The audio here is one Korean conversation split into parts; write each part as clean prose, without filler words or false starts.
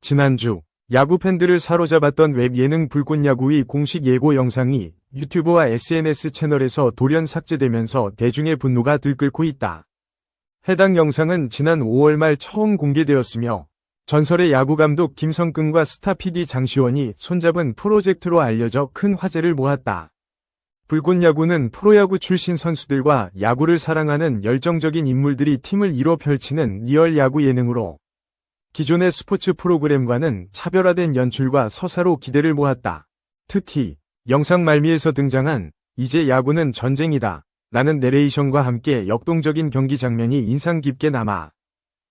지난주 야구 팬들을 사로잡았던 웹 예능 불꽃야구의 공식 예고 영상이 유튜브와 SNS 채널에서 돌연 삭제되면서 대중의 분노가 들끓고 있다. 해당 영상은 지난 5월 말 처음 공개되었으며 전설의 야구 감독 김성근과 스타 PD 장시원이 손잡은 프로젝트로 알려져 큰 화제를 모았다. 불꽃야구는 프로야구 출신 선수들과 야구를 사랑하는 열정적인 인물들이 팀을 이뤄 펼치는 리얼 야구 예능으로 기존의 스포츠 프로그램과는 차별화된 연출과 서사로 기대를 모았다. 특히 영상 말미에서 등장한 "이제 야구는 전쟁이다" 라는 내레이션과 함께 역동적인 경기 장면이 인상 깊게 남아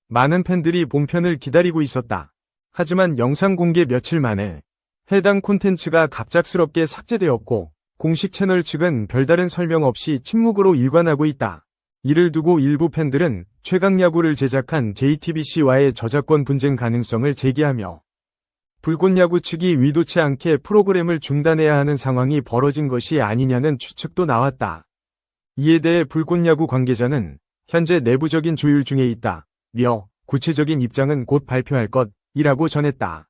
많은 팬들이 본편을 기다리고 있었다. 하지만 영상 공개 며칠 만에 해당 콘텐츠가 갑작스럽게 삭제되었고 공식 채널 측은 별다른 설명 없이 침묵으로 일관하고 있다. 이를 두고 일부 팬들은 최강야구를 제작한 JTBC와의 저작권 분쟁 가능성을 제기하며 불꽃야구 측이 의도치 않게 프로그램을 중단해야 하는 상황이 벌어진 것이 아니냐는 추측도 나왔다. 이에 대해 불꽃야구 관계자는 현재 내부적인 조율 중에 있다며 구체적인 입장은 곧 발표할 것이라고 전했다.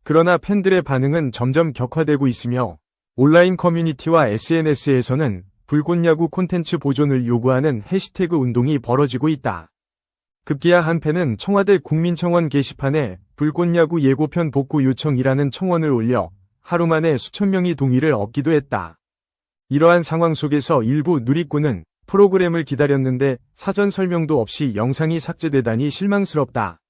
그러나 팬들의 반응은 점점 격화되고 있으며 온라인 커뮤니티와 SNS에서는 불꽃야구 콘텐츠 보존을 요구하는 해시태그 운동이 벌어지고 있다. 급기야 한 팬은 청와대 국민청원 게시판에 불꽃야구 예고편 복구 요청이라는 청원을 올려 하루 만에 수천 명이 동의를 얻기도 했다. 이러한 상황 속에서 일부 누리꾼은 프로그램을 기다렸는데 사전 설명도 없이 영상이 삭제되다니 실망스럽다.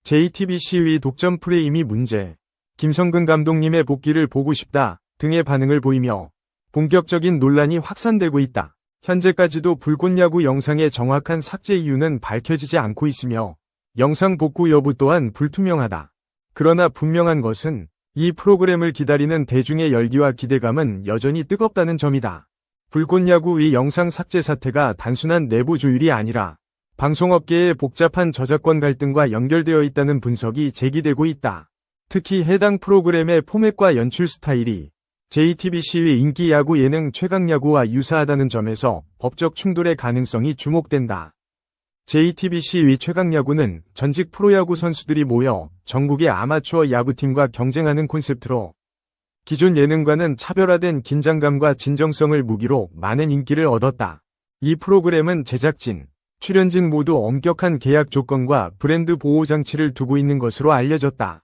JTBC의 독점 프레임이 문제, 김성근 감독님의 복귀를 보고 싶다 등의 반응을 보이며 본격적인 논란이 확산되고 있다. 현재까지도 불꽃야구 영상의 정확한 삭제 이유는 밝혀지지 않고 있으며 영상 복구 여부 또한 불투명하다. 그러나 분명한 것은 이 프로그램을 기다리는 대중의 열기와 기대감은 여전히 뜨겁다는 점이다. 불꽃야구의 영상 삭제 사태가 단순한 내부 조율이 아니라 방송업계의 복잡한 저작권 갈등과 연결되어 있다는 분석이 제기되고 있다. 특히 해당 프로그램의 포맷과 연출 스타일이 JTBC의 인기 야구 예능 최강야구와 유사하다는 점에서 법적 충돌의 가능성이 주목된다. JTBC의 최강야구는 전직 프로야구 선수들이 모여 전국의 아마추어 야구팀과 경쟁하는 콘셉트로 기존 예능과는 차별화된 긴장감과 진정성을 무기로 많은 인기를 얻었다. 이 프로그램은 제작진, 출연진 모두 엄격한 계약 조건과 브랜드 보호 장치를 두고 있는 것으로 알려졌다.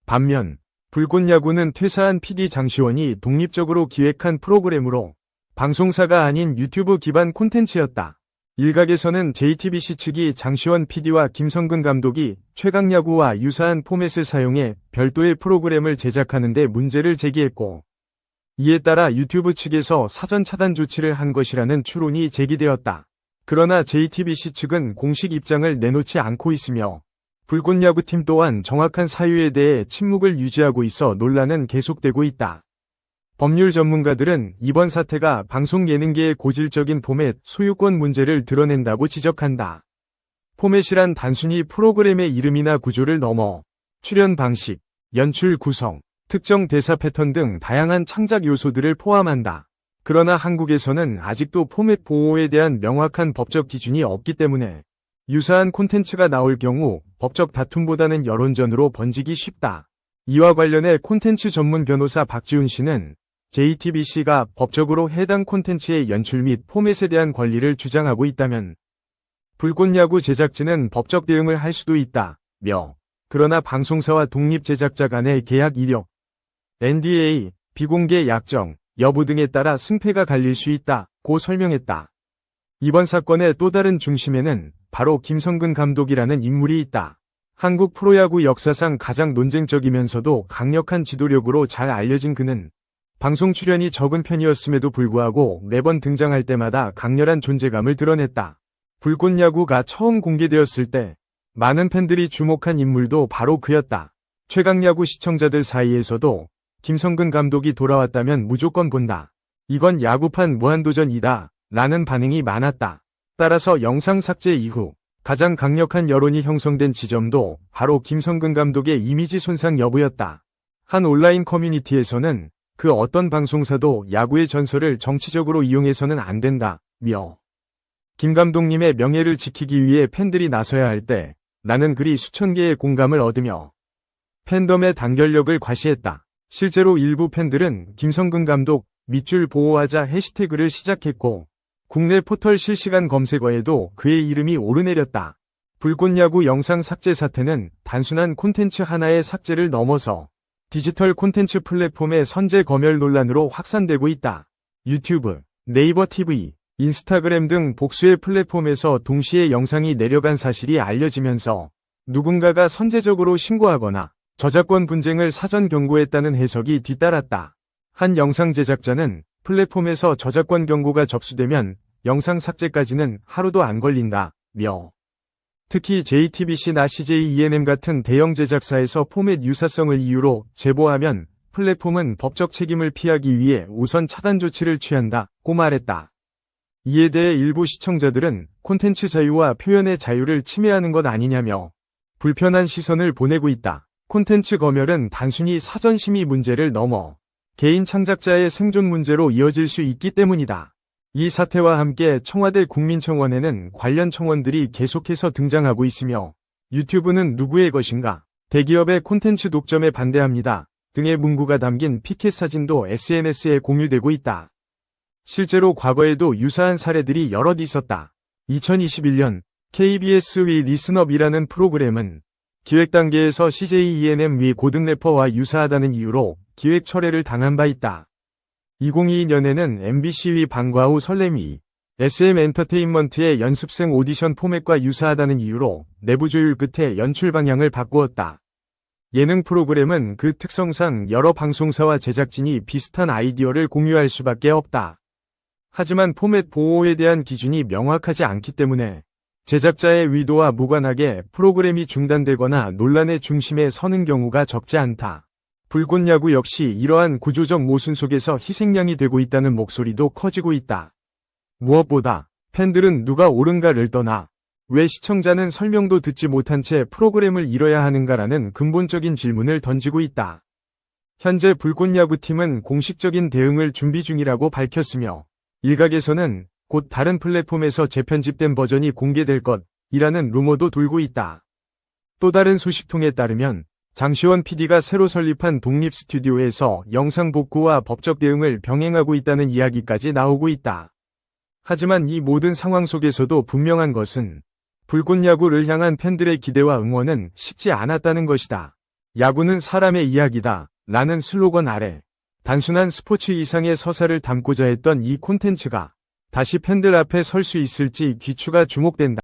반면 불꽃야구는 퇴사한 PD 장시원이 독립적으로 기획한 프로그램으로 방송사가 아닌 유튜브 기반 콘텐츠였다. 일각에서는 JTBC 측이 장시원 PD와 김성근 감독이 최강야구와 유사한 포맷을 사용해 별도의 프로그램을 제작하는 데 문제를 제기했고, 이에 따라 유튜브 측에서 사전 차단 조치를 한 것이라는 추론이 제기되었다. 그러나 JTBC 측은 공식 입장을 내놓지 않고 있으며 불꽃야구팀 또한 정확한 사유에 대해 침묵을 유지하고 있어 논란은 계속되고 있다. 법률 전문가들은 이번 사태가 방송 예능계의 고질적인 포맷, 소유권 문제를 드러낸다고 지적한다. 포맷이란 단순히 프로그램의 이름이나 구조를 넘어 출연 방식, 연출 구성, 특정 대사 패턴 등 다양한 창작 요소들을 포함한다. 그러나 한국에서는 아직도 포맷 보호에 대한 명확한 법적 기준이 없기 때문에 유사한 콘텐츠가 나올 경우 법적 다툼보다는 여론전으로 번지기 쉽다. 이와 관련해 콘텐츠 전문 변호사 박지훈 씨는 JTBC가 법적으로 해당 콘텐츠의 연출 및 포맷에 대한 권리를 주장하고 있다면 불꽃야구 제작진은 법적 대응을 할 수도 있다며, 그러나 방송사와 독립 제작자 간의 계약 이력, NDA, 비공개 약정 여부 등에 따라 승패가 갈릴 수 있다고 설명했다. 이번 사건의 또 다른 중심에는 바로 김성근 감독이라는 인물이 있다. 한국 프로야구 역사상 가장 논쟁적이면서도 강력한 지도력으로 잘 알려진 그는 방송 출연이 적은 편이었음에도 불구하고 매번 등장할 때마다 강렬한 존재감을 드러냈다. 불꽃야구가 처음 공개되었을 때 많은 팬들이 주목한 인물도 바로 그였다. 최강야구 시청자들 사이에서도 김성근 감독이 돌아왔다면 무조건 본다. 이건 야구판 무한도전이다 라는 반응이 많았다. 따라서 영상 삭제 이후 가장 강력한 여론이 형성된 지점도 바로 김성근 감독의 이미지 손상 여부였다. 한 온라인 커뮤니티에서는 그 어떤 방송사도 야구의 전설을 정치적으로 이용해서는 안 된다며 김 감독님의 명예를 지키기 위해 팬들이 나서야 할 때 라는 글이 수천 개의 공감을 얻으며 팬덤의 단결력을 과시했다. 실제로 일부 팬들은 김성근 감독 밑줄 보호하자 해시태그를 시작했고 국내 포털 실시간 검색어에도 그의 이름이 오르내렸다. 불꽃야구 영상 삭제 사태는 단순한 콘텐츠 하나의 삭제를 넘어서 디지털 콘텐츠 플랫폼의 선제 검열 논란으로 확산되고 있다. 유튜브, 네이버 TV, 인스타그램 등 복수의 플랫폼에서 동시에 영상이 내려간 사실이 알려지면서 누군가가 선제적으로 신고하거나 저작권 분쟁을 사전 경고했다는 해석이 뒤따랐다. 한 영상 제작자는 플랫폼에서 저작권 경고가 접수되면 영상 삭제까지는 하루도 안 걸린다며 특히 JTBC나 CJ-ENM 같은 대형 제작사에서 포맷 유사성을 이유로 제보하면 플랫폼은 법적 책임을 피하기 위해 우선 차단 조치를 취한다고 말했다. 이에 대해 일부 시청자들은 콘텐츠 자유와 표현의 자유를 침해하는 것 아니냐며 불편한 시선을 보내고 있다. 콘텐츠 검열은 단순히 사전 심의 문제를 넘어 개인 창작자의 생존 문제로 이어질 수 있기 때문이다. 이 사태와 함께 청와대 국민청원에는 관련 청원들이 계속해서 등장하고 있으며 유튜브는 누구의 것인가, 대기업의 콘텐츠 독점에 반대합니다 등의 문구가 담긴 피켓 사진도 SNS에 공유되고 있다. 실제로 과거에도 유사한 사례들이 여럿 있었다. 2021년 KBS 위 리슨업이라는 프로그램은 기획 단계에서 CJ-ENM 위 고등 래퍼와 유사하다는 이유로 기획 철회를 당한 바 있다. 2022년에는 MBC 위 방과후 설렘이 SM 엔터테인먼트의 연습생 오디션 포맷과 유사하다는 이유로 내부 조율 끝에 연출 방향을 바꾸었다. 예능 프로그램은 그 특성상 여러 방송사와 제작진이 비슷한 아이디어를 공유할 수밖에 없다. 하지만 포맷 보호에 대한 기준이 명확하지 않기 때문에 제작자의 의도와 무관하게 프로그램이 중단되거나 논란의 중심에 서는 경우가 적지 않다. 불꽃야구 역시 이러한 구조적 모순 속에서 희생양이 되고 있다는 목소리도 커지고 있다. 무엇보다 팬들은 누가 옳은가를 떠나 왜 시청자는 설명도 듣지 못한 채 프로그램을 잃어야 하는가라는 근본적인 질문을 던지고 있다. 현재 불꽃야구팀은 공식적인 대응을 준비 중이라고 밝혔으며 일각에서는 곧 다른 플랫폼에서 재편집된 버전이 공개될 것이라는 루머도 돌고 있다. 또 다른 소식통에 따르면 장시원 PD가 새로 설립한 독립 스튜디오에서 영상 복구와 법적 대응을 병행하고 있다는 이야기까지 나오고 있다. 하지만 이 모든 상황 속에서도 분명한 것은 불꽃야구를 향한 팬들의 기대와 응원은 식지 않았다는 것이다. 야구는 사람의 이야기다 라는 슬로건 아래 단순한 스포츠 이상의 서사를 담고자 했던 이 콘텐츠가 다시 팬들 앞에 설 수 있을지 귀추가 주목된다.